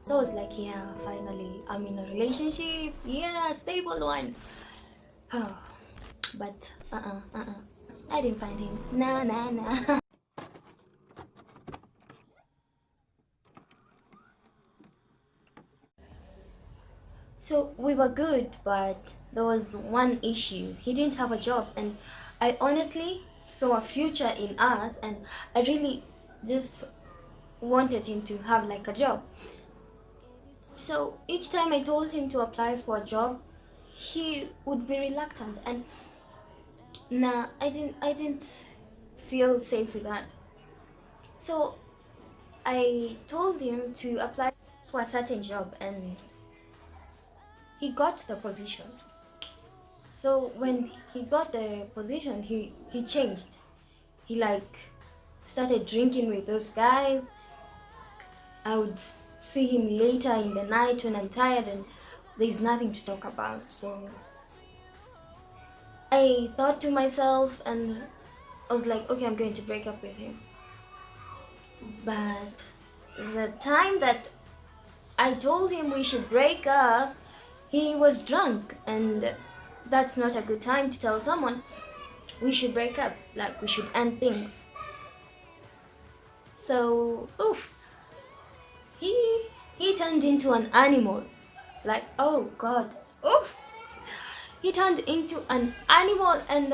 So I was like, yeah, finally, I'm in a relationship. Yeah, stable one. But I didn't find him. Nah, nah, nah. So we were good, but there was one issue. He didn't have a job, and I honestly saw a future in us, and I really just wanted him to have like a job. So each time I told him to apply for a job, he would be reluctant, and nah, I didn't feel safe with that. So I told him to apply for a certain job, and he got the position. So when he got the position, he changed. He like started drinking with those guys. I would see him later in the night when I'm tired and there's nothing to talk about. So I thought to myself and I was like, okay, I'm going to break up with him. But the time that I told him we should break up, he was drunk, and that's not a good time to tell someone we should break up, like we should end things. So, oof, he he turned into an animal. Like, oh God, oof, he turned into an animal, and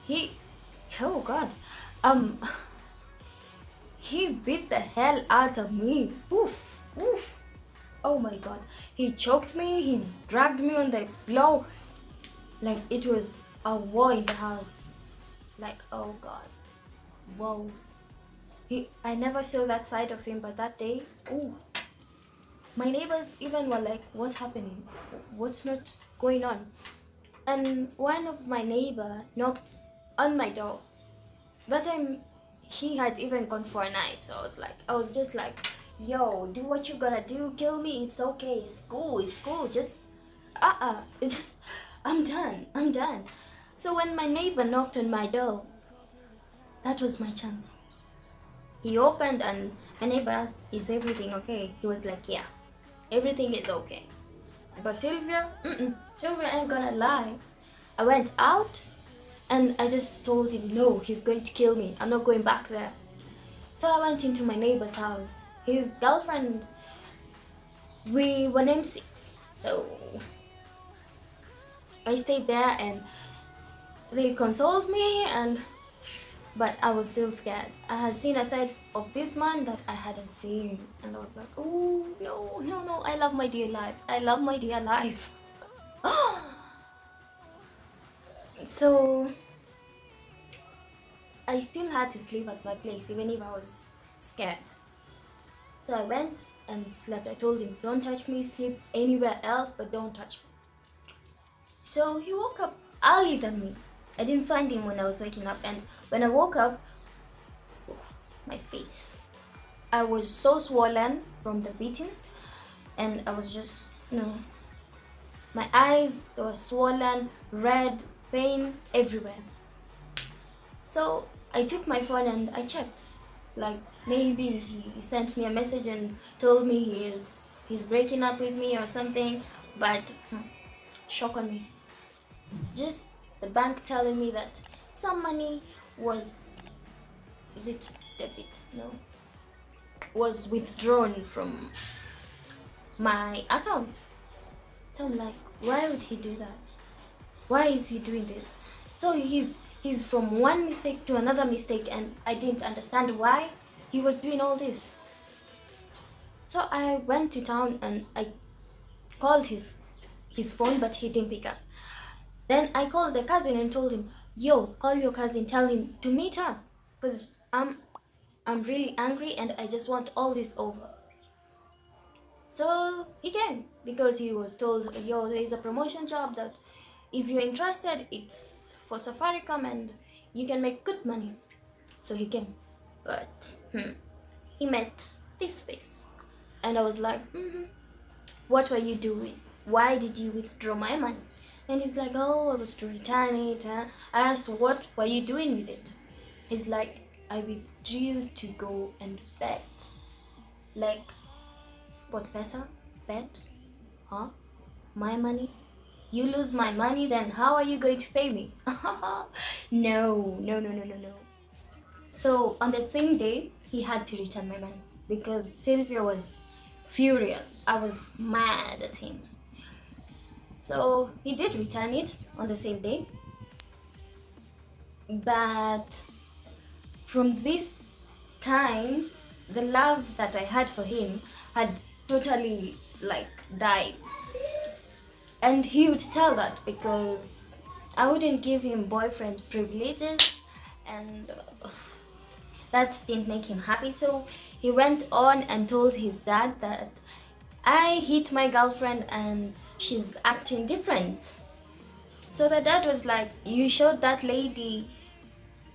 he, oh God, um, he beat the hell out of me. Oof, oof. Oh my God, he choked me. He dragged me on the floor, like it was a war in the house. Like, oh God, whoa. I never saw that side of him, but that day, oh, my neighbors even were like, "What's happening? What's not going on?" And one of my neighbor knocked on my door. That time, he had even gone for a knife. So I was just like, "Yo, do what you gotta do. Kill me. It's okay. It's cool. It's cool. Just, it's just, I'm done. I'm done." So when my neighbor knocked on my door, that was my chance. He opened and my neighbor asked, "Is everything okay?" He was like, "Yeah, everything is okay." But Sylvia ain't gonna lie. I went out and I just told him, no, he's going to kill me. I'm not going back there. So I went into my neighbor's house. His girlfriend, we were named Six. So I stayed there and they consoled me, and but I was still scared. I had seen a side of this man that I hadn't seen, and I was like, oh no, no, no, I love my dear life. I love my dear life. So I still had to sleep at my place even if I was scared. So I went and slept. I told him, don't touch me, sleep anywhere else, but don't touch me. So he woke up early than me. I didn't find him when I was waking up, and when I woke up, oof, my face. I was so swollen from the beating, and I was just, my eyes, they were swollen, red, pain everywhere. So I took my phone and I checked. Like maybe he sent me a message and told me he's breaking up with me or something, but shock on me. Just the bank telling me that some money was, is it debit? No, was withdrawn from my account. So I'm like, why would he do that? Why is he doing this? So he's from one mistake to another mistake, and I didn't understand why he was doing all this. So I went to town and I called his phone, but he didn't pick up. Then I called the cousin and told him, "Yo, call your cousin, tell him to meet up, cause I'm really angry and I just want all this over." So he came because he was told, "Yo, there is a promotion job that if you're interested, it's for Safaricom and you can make good money." So he came, but he met this face, and I was like, "What were you doing? Why did you withdraw my money?" And he's like, "Oh, I was to return it." I asked, "What were you doing with it?" He's like, "I withdrew to go and bet." Like, Sport pesa, bet, huh? My money? You lose my money, then how are you going to pay me? No, no, no, no, no, no. So on the same day, he had to return my money because Sylvia was furious. I was mad at him. So he did return it on the same day. But from this time, the love that I had for him had totally like died. And he would tell that because I wouldn't give him boyfriend privileges, and that didn't make him happy. So he went on and told his dad that I hit my girlfriend and she's acting different. So the dad was like, you showed that lady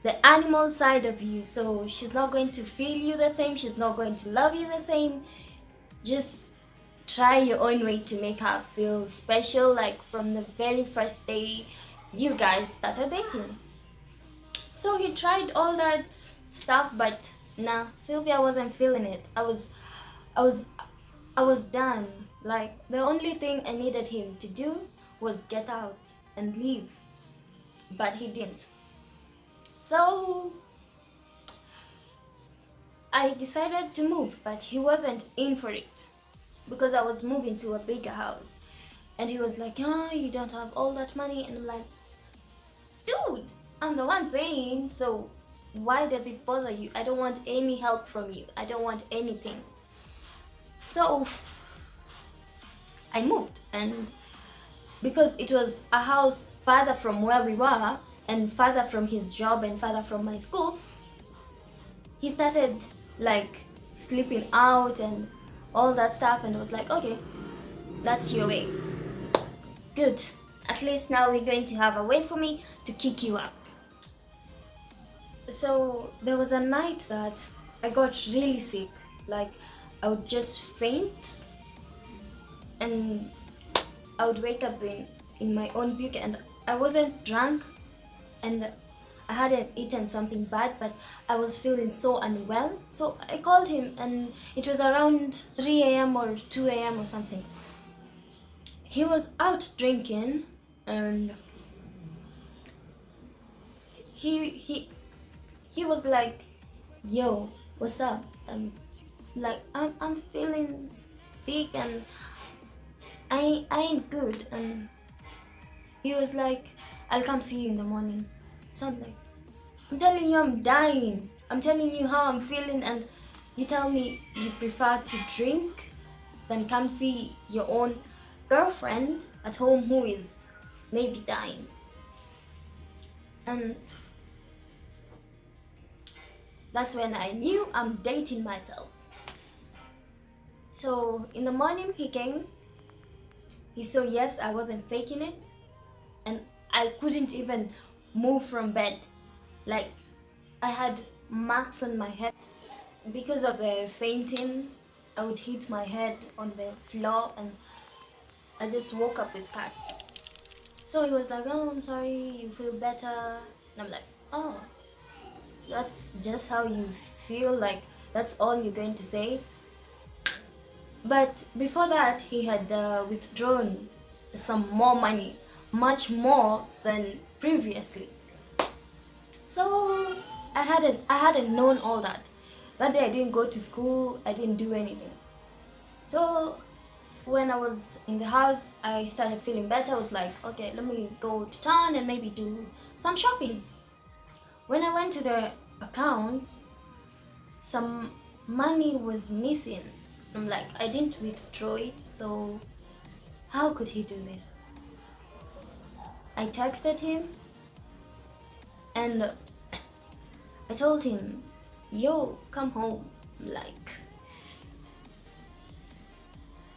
the animal side of you, so she's not going to feel you the same, she's not going to love you the same. Just try your own way to make her feel special, like from the very first day you guys started dating. So he tried all that stuff, but nah, Sylvia wasn't feeling it. I was done. Like the only thing I needed him to do was get out and leave, but he didn't. So I decided to move, but he wasn't in for it because I was moving to a bigger house. And he was like, oh, you don't have all that money. And I'm like, dude, I'm the one paying, so why does it bother you? I don't want any help from you. I don't want anything. So I moved, and because it was a house farther from where we were and farther from his job and farther from my school, he started like sleeping out and all that stuff, and I was like, okay, that's your way. Good. At least now we're going to have a way for me to kick you out. So there was a night that I got really sick. Like I would just faint and I would wake up in my own puke, and I wasn't drunk and I hadn't eaten something bad, but I was feeling so unwell. So I called him, and it was around 3 a.m. or 2 a.m. or something. He was out drinking, and he was like, yo, what's up? And like, I'm feeling sick and I ain't good. And he was like, I'll come see you in the morning. So I'm like, I'm telling you I'm dying. I'm telling you how I'm feeling, and you tell me you prefer to drink than come see your own girlfriend at home who is maybe dying. And that's when I knew I'm dating myself. So in the morning he came, he saw yes, I wasn't faking it, and I couldn't even move from bed. Like I had marks on my head because of the fainting. I would hit my head on the floor, and I just woke up with cuts. So he was like, oh, I'm sorry, you feel better? And I'm like, oh, that's just how you feel? Like that's all you're going to say? But before that, he had withdrawn some more money, much more than previously. So I hadn't known all that. That day I didn't go to school, I didn't do anything. So when I was in the house, I started feeling better. I was like, okay, let me go to town and maybe do some shopping. When I went to the account, some money was missing. I'm like, I didn't withdraw it, so how could he do this? I texted him and I told him, yo, come home. Like,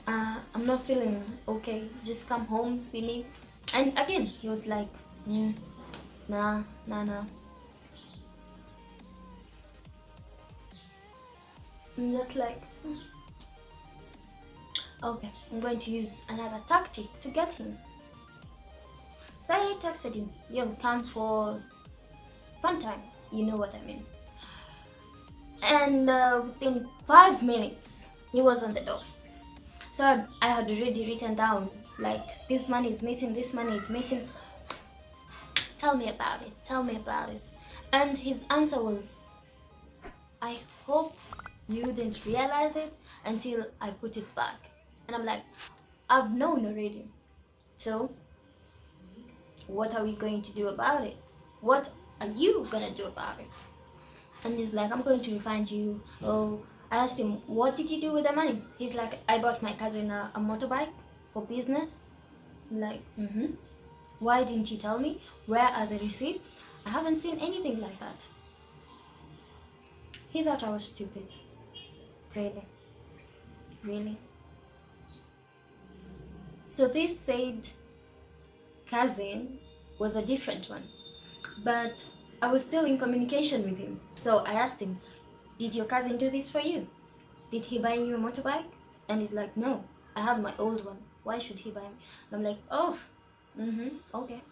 I'm not feeling okay, just come home, see me. And again, he was like, nah. I'm just like, okay, I'm going to use another tactic to get him. So I texted him, yo, come for fun time, you know what I mean. And within 5 minutes, he was on the door. So I had already written down, like, this money is missing, this money is missing. Tell me about it, tell me about it. And his answer was, I hope you didn't realize it until I put it back. And I'm like, I've known already. So what are we going to do about it? What are you gonna do about it? And he's like, I'm going to refund you. Oh, I asked him, what did you do with the money? He's like, I bought my cousin a motorbike for business. I'm like, mm-hmm. Why didn't you tell me? Where are the receipts? I haven't seen anything like that. He thought I was stupid. Really? Really? So this said cousin was a different one. But I was still in communication with him. So I asked him, did your cousin do this for you? Did he buy you a motorbike? And he's like, no, I have my old one. Why should he buy me? And I'm like, oh, okay.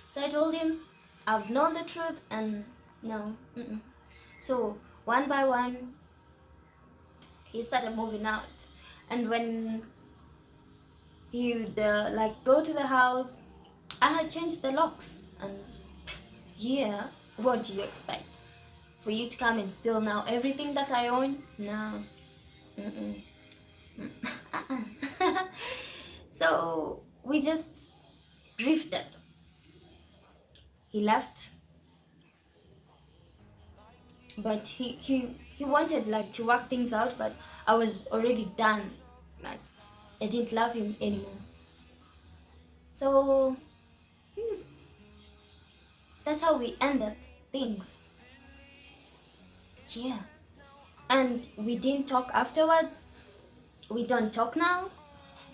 So I told him, I've known the truth and no. So one by one, he started moving out. And when he would like go to the house, I had changed the locks. And yeah, what do you expect? For you to come and steal now everything that I own? No. So we just drifted. He left, but he wanted like to work things out, but I was already done. Like, I didn't love him anymore. So that's how we ended things. Yeah. And we didn't talk afterwards. We don't talk now.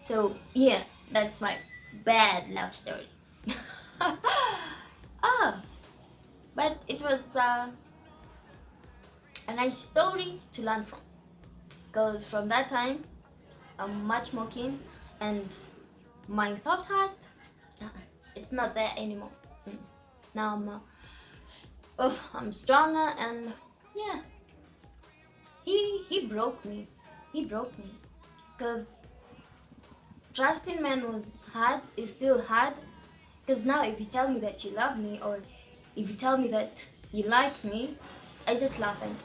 So yeah, that's my bad love story. But it was a nice story to learn from. Because from that time, I'm much more keen, and my soft heart, it's not there anymore. Now I'm stronger, and yeah, he broke me. He broke me. Because trusting men was hard, is still hard. Because now if you tell me that you love me, or if you tell me that you like me, I just laugh and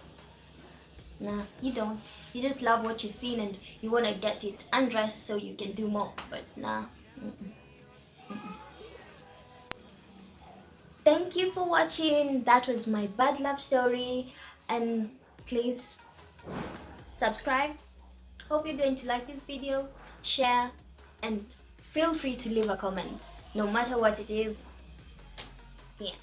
nah, you don't. You just love what you've seen and you want to get it undressed so you can do more. But nah. Thank you for watching. That was my bad love story. And please subscribe. Hope you're going to like this video, share, and feel free to leave a comment, no matter what it is. Yeah.